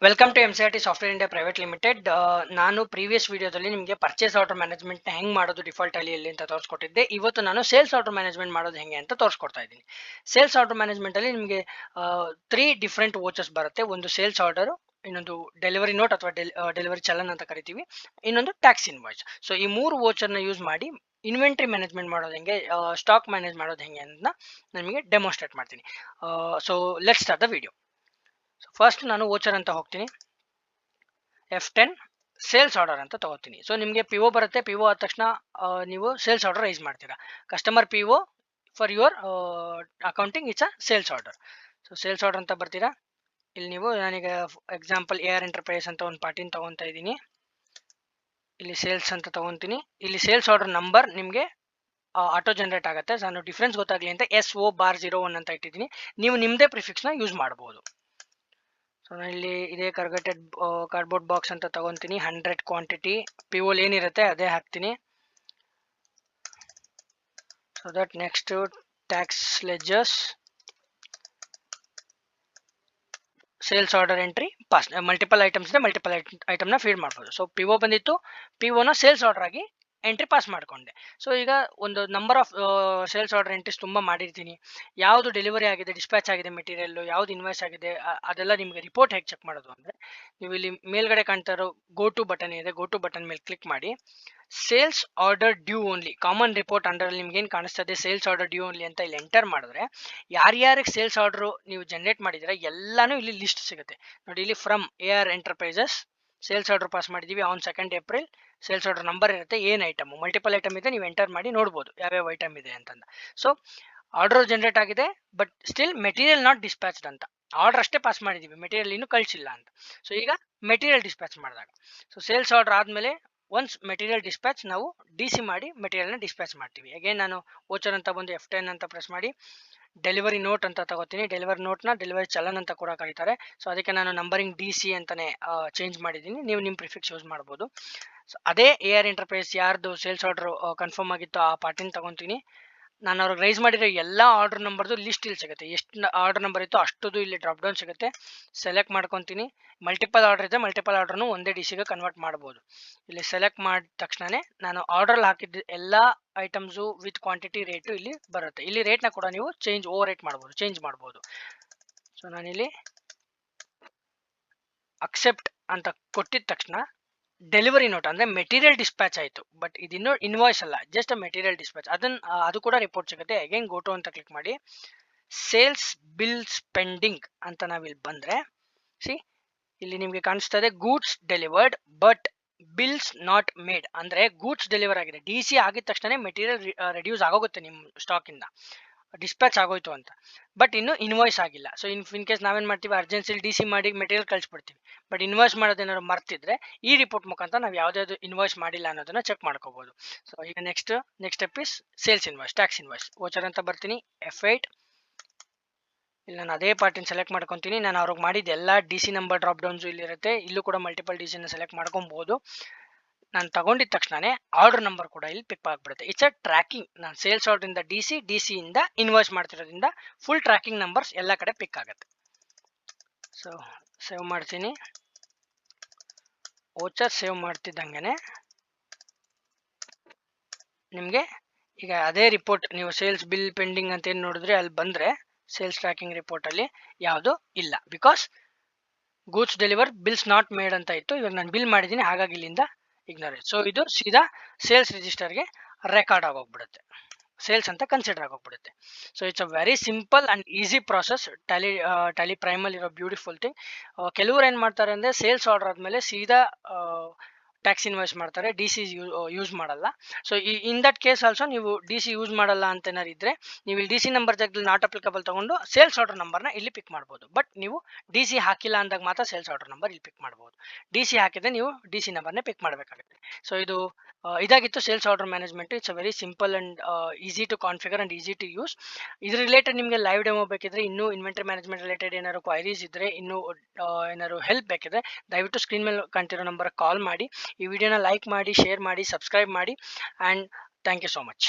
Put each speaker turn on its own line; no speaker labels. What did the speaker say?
Welcome to MCRT software India private limited. ನಾನು previous ವಿಡಿಯೋದಲ್ಲಿ ನಿಮಗೆ ಪರ್ಚೇಸ್ ಆರ್ಡರ್ ಮ್ಯಾನೇಜ್ಮೆಂಟ್ ಹೆಂಗ್ ಮಾಡೋದು ಡಿಫಾಲ್ಟ್ ಅಲ್ಲಿ ಅಂತ ತೋರಿಸ್ಕೊಟ್ಟಿದ್ದೆ. ಇವತ್ತು ನಾನು ಸೇಲ್ಸ್ ಆರ್ಡರ್ ಮ್ಯಾನೇಜ್ಮೆಂಟ್ ಮಾಡೋದು ಹೆಂಗೆ ಅಂತ ತೋರಿಸ್ಕೊಡ್ತಾ ಇದ್ದೀನಿ. ಸೇಲ್ಸ್ ಆರ್ಡರ್ ಮ್ಯಾನೇಜ್ಮೆಂಟ್ ಅಲ್ಲಿ ನಿಮಗೆ 3 ಡಿಫ್ರೆಂಟ್ ವೋಚರ್ಸ್ ಬರುತ್ತೆ. ಒಂದು ಸೇಲ್ಸ್ ಆರ್ಡರ್, ಇನ್ನೊಂದು ಡೆಲಿವರಿ ನೋಟ್ ಅಥವಾ ಡೆಲಿವರಿ ಚಲನ್ ಅಂತ ಕರಿತೀವಿ, ಇನ್ನೊಂದು ಟ್ಯಾಕ್ಸ್ ಇನ್ವಾಯ್ಸ್. ಸೊ ಈ 3 ವೋಚರ್ ನ ಯೂಸ್ ಮಾಡಿ ಇನ್ವೆಂಟ್ರಿ ಮ್ಯಾನೇಜ್ಮೆಂಟ್ ಮಾಡೋದು ಹೆಂಗೆ, ಸ್ಟಾಕ್ ಮ್ಯಾನೇಜ್ ಮಾಡೋದು ಹೆಂಗೆ ಅಂತ ನಿಮಗೆ ಡೆಮೋನ್ಸ್ಟ್ರೇಟ್ ಮಾಡ್ತೀನಿ. So let's start the video. First ನಾನು ವೋಚರ್ ಅಂತ ಹೋಗ್ತೀನಿ, F10 ಸೇಲ್ಸ್ ಆರ್ಡರ್ ಅಂತ ತಗೋತೀನಿ. ಸೊ ನಿಮಗೆ PO ಬರುತ್ತೆ. PO ಆದ ತಕ್ಷಣ ನೀವು ಸೇಲ್ಸ್ ಆರ್ಡರ್ ರೈಸ್ ಮಾಡ್ತೀರಾ. Customer PO for your accounting it's a sales order. So sales order ಅಂತ ಬರ್ತೀರಾ. ಇಲ್ಲಿ ನೀವು, ನಾನೀಗ ಎಕ್ಸಾಂಪಲ್ AR ಎಂಟರ್ಪ್ರೈಸ್ ಅಂತ ಒಂದು ಪಾರ್ಟಿನ ತಗೊತಾ ಇದ್ದೀನಿ. ಇಲ್ಲಿ ಸೇಲ್ಸ್ ಅಂತ ತಗೊತೀನಿ. ಇಲ್ಲಿ ಸೇಲ್ಸ್ ಆರ್ಡರ್ ನಂಬರ್ ನಿಮಗೆ ಆಟೋ ಜನರೇಟ್ ಆಗುತ್ತೆ. ನಾನು ಡಿಫ್ರೆನ್ಸ್ ಗೊತ್ತಾಗಲಿ ಅಂತ SO*01 ಅಂತ ಇಟ್ಟಿದ್ದೀನಿ. ನೀವು ನಿಮ್ಮದೇ ಪ್ರಿಫಿಕ್ಸ್ನ ಯೂಸ್ ಮಾಡ್ಬೋದು. ಸೊ ನಾನು ಇಲ್ಲಿ ಇದೇ ಕರ್ಗಟೆಡ್ ಕಾರ್ಡ್ಬೋರ್ಡ್ ಬಾಕ್ಸ್ ಅಂತ ತಗೊತೀನಿ. 100 ಕ್ವಾಂಟಿಟಿ PO ಏನಿರುತ್ತೆ ಅದೇ ಹಾಕ್ತೀನಿ. So that next tax ledgers, sales order entry pass. Multiple items ಇದೆ, ಮಲ್ಟಿಪಲ್ ಐಟಮ್ನ ಫೀಡ್ ಮಾಡ್ಬೋದು. ಸೊ PO ಬಂದಿತ್ತು, POನ ಸೇಲ್ಸ್ ಆರ್ಡರ್ ಆಗಿ ಎಂಟ್ರಿ ಪಾಸ್ ಮಾಡ್ಕೊಂಡೆ. ಸೊ ಈಗ ಒಂದು number of sales order entries ತುಂಬ ಮಾಡಿರ್ತೀನಿ. ಯಾವುದು ಡೆಲಿವರಿ ಆಗಿದೆ, ಡಿಸ್ಪ್ಯಾಚ್ ಆಗಿದೆ ಮೆಟೀರಿಯಲ್, ಯಾವ್ದು ಇನ್ವಾಯ್ಸ್ ಆಗಿದೆ, ಅದೆಲ್ಲ ನಿಮಗೆ ರಿಪೋರ್ಟ್ ಹೇಗೆ ಚೆಕ್ ಮಾಡೋದು ಅಂದರೆ, ನೀವು ಇಲ್ಲಿ ಮೇಲ್ಗಡೆ ಕಾಣ್ತಾ ಇರೋ ಗೋ ಟು ಬಟನ್ ಇದೆ, ಗೋ ಟು ಬಟನ್ ಮೇಲೆ ಕ್ಲಿಕ್ ಮಾಡಿ. Sales order due only common report under ನಿಮ್ಗೆ ಏನು ಕಾಣಿಸ್ತದೆ ಸೇಲ್ಸ್ ಆರ್ಡರ್ ಡ್ಯೂ ಓನ್ಲಿ ಅಂತ ಇಲ್ಲಿ ಎಂಟರ್ ಮಾಡಿದ್ರೆ ಯಾರ್ಯಾರಿಗೆ ಸೇಲ್ಸ್ ಆರ್ಡರ್ ನೀವು ಜನರೇಟ್ ಮಾಡಿದ್ರೆ ಎಲ್ಲಾನು ಇಲ್ಲಿ ಲಿಸ್ಟ್ ಸಿಗುತ್ತೆ ನೋಡಿ. ಇಲ್ಲಿ from AR enterprises sales order pass ಮಾಡಿದೀವಿ on 2nd April. Sales order number ಇರುತ್ತೆ, ಏನು ಐಟಮ್, ಮಲ್ಟಿಪಲ್ ಐಟಮ್ ಇದೆ, ನೀವು ಎಂಟರ್ ಮಾಡಿ ನೋಡ್ಬೋದು ಯಾವ್ಯಾವ ಐಟಮ್ ಇದೆ ಅಂತಂದ. ಸೊ ಆರ್ಡರ್ ಜನರೇಟ್ ಆಗಿದೆ, ಬಟ್ ಸ್ಟಿಲ್ ಮೆಟೀರಿಯಲ್ ನಾಟ್ ಡಿಸ್ಪ್ಯಾಚ್ಡ್ ಅಂತ. ಆರ್ಡರ್ ಅಷ್ಟೇ ಪಾಸ್ ಮಾಡಿದೀವಿ, ಮೆಟೀರಿಯಲ್ ಇನ್ನೂ ಕಳಿಸಿಲ್ಲ ಅಂತ. ಸೊ ಈಗ ಮೆಟೀರಿಯಲ್ ಡಿಸ್ಪ್ಯಾಚ್ ಮಾಡಿದಾಗ, ಸೊ ಸೇಲ್ಸ್ ಆರ್ಡರ್ ಆದಮೇಲೆ ಒನ್ಸ್ ಮೆಟೀರಿಯಲ್ ಡಿಸ್ಪ್ಯಾಚ್ ನಾವು DC ಮಾಡಿ ಮೆಟೀರಿಯಲ್ನ ಡಿಸ್ಪ್ಯಾಚ್ ಮಾಡ್ತೀವಿ. ಅಗೇನ್ ನಾನು ವೋಚರ್ ಅಂತ ಬಂದು F10 ಅಂತ ಪ್ರೆಸ್ ಮಾಡಿ ಡೆಲಿವರಿ ನೋಟ್ ಅಂತ ತಗೋತೀನಿ. ಡೆಲಿವರಿ ನೋಟ್ನ ಡೆಲಿವರಿ ಚಲನ್ ಅಂತ ಕೂಡ ಕರೀತಾರೆ. ಸೊ ಅದಕ್ಕೆ ನಾನು ನಂಬರಿಂಗ್ DC ಅಂತಾನೆ ಚೇಂಜ್ ಮಾಡಿದ್ದೀನಿ. ನೀವು ನಿಮ್ಮ ಪ್ರಿಫಿಕ್ಸ್ ಯೂಸ್ ಮಾಡ್ಬೋದು. ಸೊ ಅದೇ AR ಎಂಟರ್ಪ್ರೈಸ್ ಯಾರ್ದು ಸೇಲ್ಸ್ ಆರ್ಡರ್ ಕನ್ಫರ್ಮ್ ಆಗಿತ್ತು ಆ ಪಾರ್ಟಿನ ತಗೊತೀನಿ. ನಾನು ಅವ್ರಿಗೆ ರೈಸ್ ಮಾಡಿರೋ ಎಲ್ಲ ಆರ್ಡರ್ ನಂಬರ್ದು ಲಿಸ್ಟ್ ಇಲ್ಲಿ ಸಿಗುತ್ತೆ. ಎಷ್ಟು ಆರ್ಡರ್ ನಂಬರ್ ಇತ್ತು ಅಷ್ಟದು ಇಲ್ಲಿ ಡ್ರಾಪ್ ಡೌನ್ ಸಿಗುತ್ತೆ. ಸೆಲೆಕ್ಟ್ ಮಾಡ್ಕೊತೀನಿ. ಮಲ್ಟಿಪಲ್ ಆರ್ಡರ್ ಇದೆ, ಮಲ್ಟಿಪಲ್ ಆರ್ಡರ್ನು ಒಂದೇ DCಗೆ ಕನ್ವರ್ಟ್ ಮಾಡ್ಬೋದು. ಇಲ್ಲಿ ಸೆಲೆಕ್ಟ್ ಮಾಡಿದ ತಕ್ಷಣನೇ ನಾನು ಆರ್ಡರ್ ಹಾಕಿದ್ದ ಎಲ್ಲ ಐಟಮ್ಸು ವಿತ್ ಕ್ವಾಂಟಿಟಿ ರೇಟು ಇಲ್ಲಿ ಬರುತ್ತೆ. ಇಲ್ಲಿ ರೇಟ್ನ ಕೂಡ ನೀವು ಓವರ್ ರೇಟ್ ಮಾಡ್ಬೋದು, ಚೇಂಜ್ ಮಾಡ್ಬೋದು. ಸೊ ನಾನಿಲ್ಲಿ ಅಕ್ಸೆಪ್ಟ್ ಅಂತ ಕೊಟ್ಟಿದ ತಕ್ಷಣ ಡೆಲಿವರಿ ನೋಟ್ ಅಂದರೆ ಮೆಟೀರಿಯಲ್ ಡಿಸ್ಪ್ಯಾಚ್ ಆಯಿತು, ಬಟ್ ಇದಿನ್ನೂ ಇನ್ವಾಯ್ಸ್ ಅಲ್ಲ, ಜಸ್ಟ್ ಮೆಟೀರಿಯಲ್ ಡಿಸ್ಪ್ಯಾಚ್. ಅದು ಕೂಡ ರಿಪೋರ್ಟ್ ಸಿಗುತ್ತೆ. ಅಗೇನ್ ಗೋಟು ಅಂತ ಕ್ಲಿಕ್ ಮಾಡಿ ಸೇಲ್ಸ್ ಬಿಲ್ಸ್ ಪೆಂಡಿಂಗ್ ಅಂತ ನಾವಿಲ್ಲಿ ಬಂದರೆ ಇಲ್ಲಿ ನಿಮಗೆ ಕಾಣಿಸ್ತದೆ goods delivered but bills not made. ಅಂದರೆ ಗೂಡ್ಸ್ ಡೆಲಿವರ್ ಆಗಿದೆ, DC ಆಗಿದ ತಕ್ಷಣ ಮೆಟೀರಿಯಲ್ ರೆಡ್ಯೂಸ್ ಆಗೋಗುತ್ತೆ ನಿಮ್ಮ ಸ್ಟಾಕಿಂದ, ಡಿಸ್ಪ್ಯಾಚ್ ಆಗೋಯ್ತು ಅಂತ, ಬಟ್ ಇನ್ನು ಇನ್ವಾಯ್ಸ್ ಆಗಿಲ್ಲ. ಸೊ ಇನ್ ಕೇಸ್ ನಾವೇನು ಮಾಡ್ತೀವಿ, ಅರ್ಜೆನ್ಸಿಲಿ DC ಮಾಡಿ ಮೆಟೀರಿಯಲ್ ಕಳಿಸ್ಬಿಡ್ತೀವಿ, ಬಟ್ ಇನ್ವಾಯ್ಸ್ ಮಾಡೋದೇನಾದ್ರು ಮರ್ತಿದ್ರೆ ಈ ರಿಪೋರ್ಟ್ ಮುಖಾಂತರ ನಾವು ಯಾವುದಾದ್ರು ಇನ್ವಾಯ್ಸ್ ಮಾಡಿಲ್ಲ ಅನ್ನೋದನ್ನ ಚೆಕ್ ಮಾಡ್ಕೋಬಹುದು. ಸೊ ಈಗ next step is sales invoice, tax invoice. Voucher ಅಂತ ಬರ್ತೀನಿ, F8. ಇಲ್ಲಿ ನಾನು ಅದೇ ಪಾರ್ಟಿನ ಸೆಲೆಕ್ಟ್ ಮಾಡ್ಕೊತೀನಿ. ನಾನು ಅವ್ರಿಗೆ ಮಾಡಿದ ಎಲ್ಲ DC ನಂಬರ್ ಡ್ರಾಪ್ ಡೌನ್ಸು ಇಲ್ಲಿರುತ್ತೆ. ಇಲ್ಲೂ ಕೂಡ ಮಲ್ಟಿಪಲ್ DCನ ಸೆಲೆಕ್ಟ್ ಮಾಡ್ಕೊಬೋದು. ನಾನು ತಗೊಂಡಿದ ತಕ್ಷಣನೇ ಆರ್ಡರ್ ನಂಬರ್ ಕೂಡ ಇಲ್ಲಿ ಪಿಕ್ ಆಗಿಬಿಡುತ್ತೆ. It's a tracking. ನಾನು ಸೇಲ್ಸ್ ಆರ್ಡರಿಂದ DC ಇಂದ ಇನ್ವಾಯ್ಸ್ ಮಾಡ್ತಿರೋದ್ರಿಂದ ಫುಲ್ ಟ್ರ್ಯಾಕಿಂಗ್ ನಂಬರ್ಸ್ ಎಲ್ಲ ಕಡೆ ಪಿಕ್ ಆಗುತ್ತೆ. ಸೊ ಸೇವ್ ಮಾಡ್ತೀನಿ. ವೋಚರ್ ಸೇವ್ ಮಾಡ್ತಿದ್ದಂಗೆ ನಿಮಗೆ ಈಗ ಅದೇ ರಿಪೋರ್ಟ್, ನೀವು ಸೇಲ್ಸ್ ಬಿಲ್ ಪೆಂಡಿಂಗ್ ಅಂತ ಏನು ನೋಡಿದ್ರೆ ಅಲ್ಲಿ ಬಂದರೆ ಸೇಲ್ಸ್ ಟ್ರ್ಯಾಕಿಂಗ್ ರಿಪೋರ್ಟಲ್ಲಿ ಯಾವುದು ಇಲ್ಲ, because goods deliver bills not made ಅಂತ ಇತ್ತು. ಇವಾಗ ನಾನು ಬಿಲ್ ಮಾಡಿದ್ದೀನಿ, ಹಾಗಾಗಿ ಇಲ್ಲಿಂದ ಇಗ್ನೋರ್. ಸೊ ಇದು ಸೀದಾ ಸೇಲ್ಸ್ ರಿಜಿಸ್ಟರ್ಗೆ ರೆಕಾರ್ಡ್ ಆಗೋಗ್ಬಿಡುತ್ತೆ, ಸೇಲ್ಸ್ ಅಂತ ಕನ್ಸಿಡರ್ ಆಗೋಗ್ಬಿಡುತ್ತೆ. So it's a very simple and easy process. Tally ಪ್ರೈಮಲ್ಲಿ ಇರೋ ಬ್ಯೂಟಿಫುಲ್ ಥಿಂಗ್. ಕೆಲವರು ಏನು ಮಾಡ್ತಾರೆ ಅಂದರೆ ಸೇಲ್ಸ್ ಆರ್ಡರ್ ಆದಮೇಲೆ ಸೀದಾ ಟ್ಯಾಕ್ಸ್ ಇನ್ವಾಯ್ಸ್ ಮಾಡ್ತಾರೆ, DC ಯೂಸ್ ಮಾಡಲ್ಲ. So in that case also ನೀವು DC ಯೂಸ್ ಮಾಡಲ್ಲ ಅಂತ ಏನಾರು ಇದ್ರೆ ನೀವು ಇಲ್ಲಿ DC ನಂಬರ್ ಜಾಗದಲ್ಲಿ ನಾಟ್ ಅಪ್ಲಿಕಬಲ್ ತಗೊಂಡು ಸೇಲ್ಸ್ ಆರ್ಡರ್ ನಂಬರ್ನ ಇಲ್ಲಿ ಪಿಕ್ ಮಾಡ್ಬೋದು. ಬಟ್ ನೀವು DC ಹಾಕಿಲ್ಲ ಅಂದಾಗ ಮಾತ್ರ ಸೇಲ್ಸ್ ಆರ್ಡರ್ ನಂಬರ್ ಇಲ್ಲಿ ಪಿಕ್ ಮಾಡ್ಬೋದು. DC ಹಾಕಿದ್ರೆ ನೀವು DC ನಂಬರ್ನೇ ಪಿಕ್ ಮಾಡಬೇಕಾಗುತ್ತೆ. ಸೊ ಇದಾಗಿತ್ತು sales order management. It's a very simple and easy to configure and easy to use. ಇದ್ರ ರಿಲೇಟೆಡ್ ನಿಮಗೆ ಲೈವ್ ಡೆಮೋ ಬೇಕಿದ್ರೆ, ಇನ್ನೂ ಇನ್ವೆಂಟರಿ ಮ್ಯಾನೇಜ್ಮೆಂಟ್ ರಿಲೇಟೆಡ್ ಏನಾದ್ರು ಕ್ವೈರೀಸ್ ಇದ್ರೆ, ಇನ್ನೂ ಏನಾದ್ರು ಹೆಲ್ಪ್ ಬೇಕಿದ್ರೆ ದಯವಿಟ್ಟು ಸ್ಕ್ರೀನ್ ಮೇಲೆ ಕಾಣ್ತಿರೋ ನಂಬರ್ ಕಾಲ್ ಮಾಡಿ. ಈ ವಿಡಿಯೋನ ಲೈಕ್ ಮಾಡಿ, ಶೇರ್ ಮಾಡಿ, ಸಬ್ಸ್ಕ್ರೈಬ್ ಮಾಡಿ, and thank you so much.